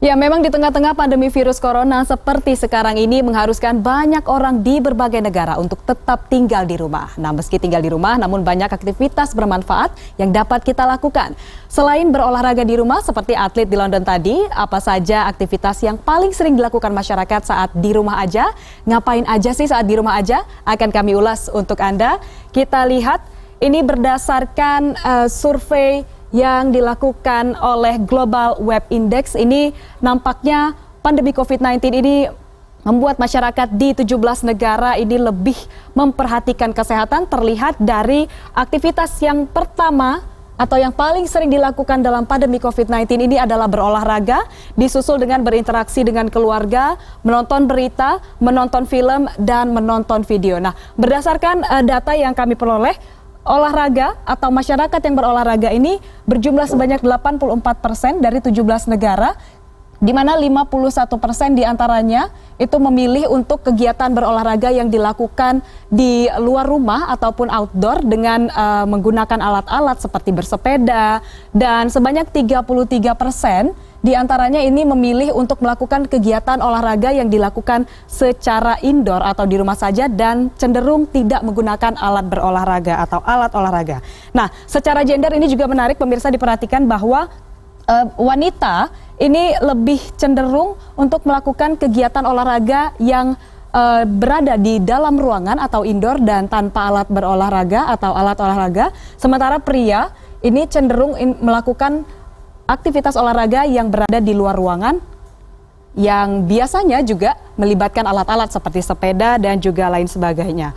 Ya, memang di tengah-tengah pandemi virus corona seperti sekarang ini mengharuskan banyak orang di berbagai negara untuk tetap tinggal di rumah. Nah, meski tinggal di rumah, namun banyak aktivitas bermanfaat yang dapat kita lakukan. Selain berolahraga di rumah seperti atlet di London tadi, apa saja aktivitas yang paling sering dilakukan masyarakat saat di rumah aja? Ngapain aja sih saat di rumah aja? Akan kami ulas untuk Anda. Kita lihat, ini berdasarkan survei yang dilakukan oleh Global Web Index. Ini nampaknya pandemi COVID-19 ini membuat masyarakat di 17 negara ini lebih memperhatikan kesehatan. Terlihat dari aktivitas yang pertama atau yang paling sering dilakukan dalam pandemi COVID-19 ini adalah berolahraga, disusul dengan berinteraksi dengan keluarga, menonton berita, menonton film, dan menonton video. Nah, berdasarkan data yang kami peroleh, olahraga atau masyarakat yang berolahraga ini berjumlah sebanyak 84% dari 17 negara, di mana 51% diantaranya itu memilih untuk kegiatan berolahraga yang dilakukan di luar rumah ataupun outdoor dengan menggunakan alat-alat seperti bersepeda, dan sebanyak 33% diantaranya ini memilih untuk melakukan kegiatan olahraga yang dilakukan secara indoor atau di rumah saja dan cenderung tidak menggunakan alat berolahraga atau alat olahraga. Nah, secara gender ini juga menarik pemirsa diperhatikan bahwa wanita ini lebih cenderung untuk melakukan kegiatan olahraga yang berada di dalam ruangan atau indoor dan tanpa alat berolahraga atau alat olahraga. Sementara pria ini cenderung melakukan aktivitas olahraga yang berada di luar ruangan yang biasanya juga melibatkan alat-alat seperti sepeda dan juga lain sebagainya.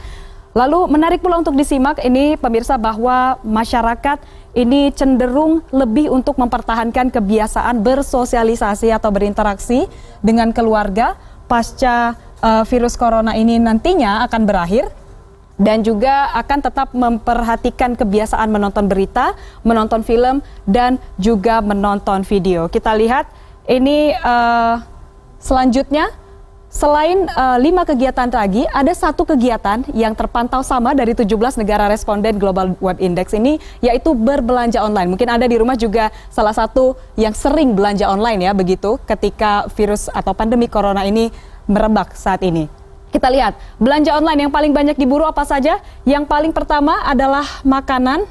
Lalu menarik pula untuk disimak ini pemirsa bahwa masyarakat ini cenderung lebih untuk mempertahankan kebiasaan bersosialisasi atau berinteraksi dengan keluarga pasca virus corona ini nantinya akan berakhir. Dan juga akan tetap memperhatikan kebiasaan menonton berita, menonton film, dan juga menonton video. Kita lihat ini selanjutnya, selain 5 kegiatan lagi, ada 1 kegiatan yang terpantau sama dari 17 negara responden Global Web Index ini, yaitu berbelanja online. Mungkin Anda di rumah juga salah satu yang sering belanja online ya, begitu ketika virus atau pandemi corona ini merebak saat ini. Kita lihat, belanja online yang paling banyak diburu apa saja? Yang paling pertama adalah makanan.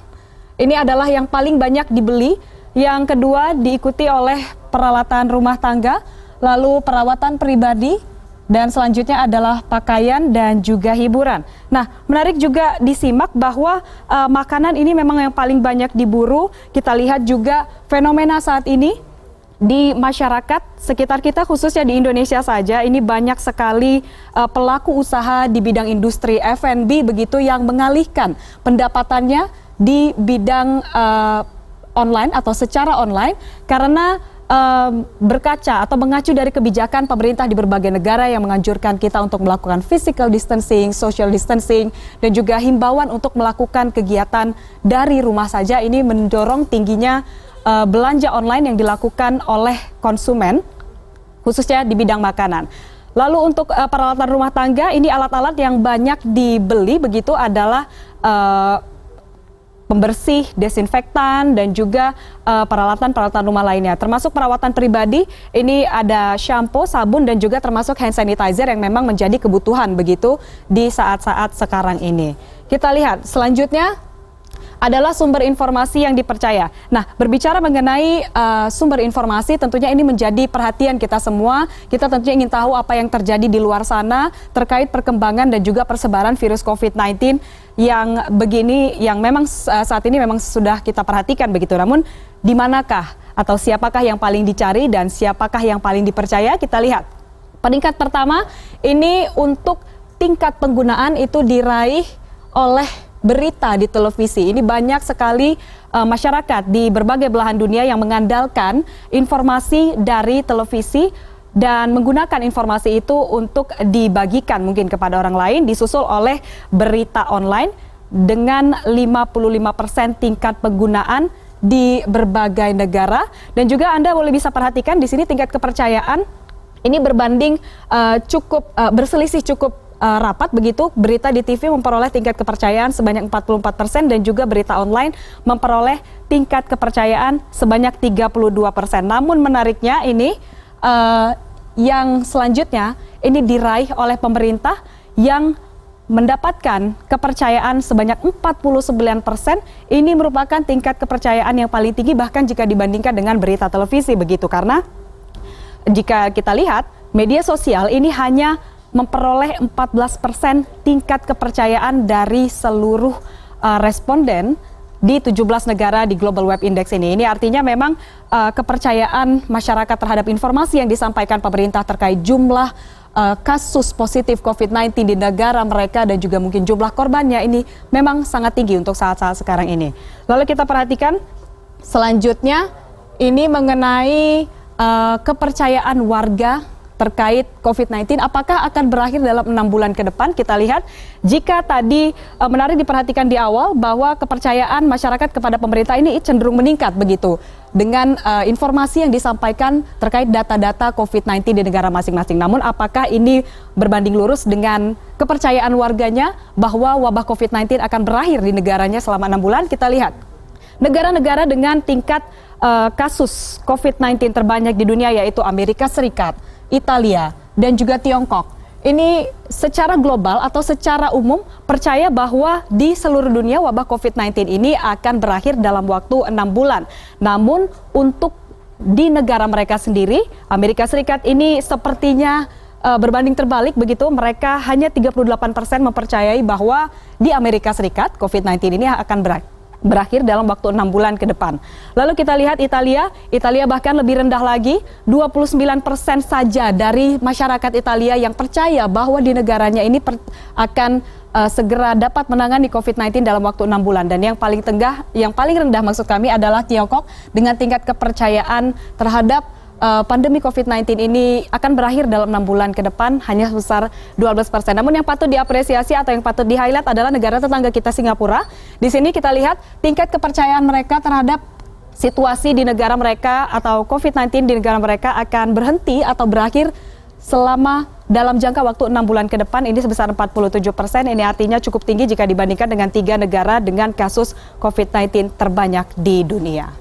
Ini adalah yang paling banyak dibeli. Yang kedua diikuti oleh peralatan rumah tangga, lalu perawatan pribadi, dan selanjutnya adalah pakaian dan juga hiburan. Nah, menarik juga disimak bahwa makanan ini memang yang paling banyak diburu. Kita lihat juga fenomena saat ini di masyarakat sekitar kita, khususnya di Indonesia saja, ini banyak sekali pelaku usaha di bidang industri F&B begitu yang mengalihkan pendapatannya di bidang online atau secara online karena berkaca atau mengacu dari kebijakan pemerintah di berbagai negara yang menganjurkan kita untuk melakukan physical distancing, social distancing, dan juga himbauan untuk melakukan kegiatan dari rumah saja. Ini mendorong tingginya belanja online yang dilakukan oleh konsumen, khususnya di bidang makanan. Lalu untuk peralatan rumah tangga, ini alat-alat yang banyak dibeli begitu adalah pembersih, desinfektan, dan juga peralatan-peralatan rumah lainnya. Termasuk perawatan pribadi, ini ada shampoo, sabun, dan juga termasuk hand sanitizer yang memang menjadi kebutuhan begitu di saat-saat sekarang ini. Kita lihat selanjutnya adalah sumber informasi yang dipercaya. Nah, berbicara mengenai sumber informasi, tentunya ini menjadi perhatian kita semua. Kita tentunya ingin tahu apa yang terjadi di luar sana terkait perkembangan dan juga persebaran virus COVID-19 yang begini, yang memang saat ini memang sudah kita perhatikan begitu. Namun, di manakah atau siapakah yang paling dicari dan siapakah yang paling dipercaya? Kita lihat. Peringkat pertama ini untuk tingkat penggunaan itu diraih oleh berita di televisi. Ini banyak sekali masyarakat di berbagai belahan dunia yang mengandalkan informasi dari televisi dan menggunakan informasi itu untuk dibagikan mungkin kepada orang lain, disusul oleh berita online dengan 55% tingkat penggunaan di berbagai negara. Dan juga Anda boleh bisa perhatikan di sini tingkat kepercayaan ini berbanding berselisih cukup rapat begitu. Berita di TV memperoleh tingkat kepercayaan sebanyak 44% dan juga berita online memperoleh tingkat kepercayaan sebanyak 32%. Namun menariknya ini yang selanjutnya ini diraih oleh pemerintah yang mendapatkan kepercayaan sebanyak 49%. Ini merupakan tingkat kepercayaan yang paling tinggi bahkan jika dibandingkan dengan berita televisi begitu, karena jika kita lihat media sosial ini hanya memperoleh 14% tingkat kepercayaan dari seluruh responden di 17 negara di Global Web Index ini. Ini artinya memang kepercayaan masyarakat terhadap informasi yang disampaikan pemerintah terkait jumlah kasus positif COVID-19 di negara mereka dan juga mungkin jumlah korbannya ini memang sangat tinggi untuk saat-saat sekarang ini. Lalu kita perhatikan selanjutnya ini mengenai kepercayaan warga terkait COVID-19, apakah akan berakhir dalam 6 bulan ke depan? Kita lihat, jika tadi menarik diperhatikan di awal bahwa kepercayaan masyarakat kepada pemerintah ini cenderung meningkat begitu dengan informasi yang disampaikan terkait data-data COVID-19 di negara masing-masing. Namun apakah ini berbanding lurus dengan kepercayaan warganya bahwa wabah COVID-19 akan berakhir di negaranya selama 6 bulan? Kita lihat, negara-negara dengan tingkat kasus COVID-19 terbanyak di dunia yaitu Amerika Serikat, Italia, dan juga Tiongkok. Ini secara global atau secara umum percaya bahwa di seluruh dunia wabah COVID-19 ini akan berakhir dalam waktu 6 bulan. Namun untuk di negara mereka sendiri, Amerika Serikat ini sepertinya berbanding terbalik begitu. Mereka hanya 38% mempercayai bahwa di Amerika Serikat COVID-19 ini akan berakhir dalam waktu 6 bulan ke depan. Lalu kita lihat Italia bahkan lebih rendah lagi, 29% saja dari masyarakat Italia yang percaya bahwa di negaranya ini akan segera dapat menangani COVID-19 dalam waktu 6 bulan. Dan yang paling rendah maksud kami adalah Tiongkok dengan tingkat kepercayaan terhadap pandemi COVID-19 ini akan berakhir dalam 6 bulan ke depan hanya sebesar 12%. Namun yang patut diapresiasi atau yang patut di-highlight adalah negara tetangga kita Singapura. Di sini kita lihat tingkat kepercayaan mereka terhadap situasi di negara mereka atau COVID-19 di negara mereka akan berhenti atau berakhir selama dalam jangka waktu 6 bulan ke depan. Ini sebesar 47%. Ini artinya cukup tinggi jika dibandingkan dengan 3 negara dengan kasus COVID-19 terbanyak di dunia.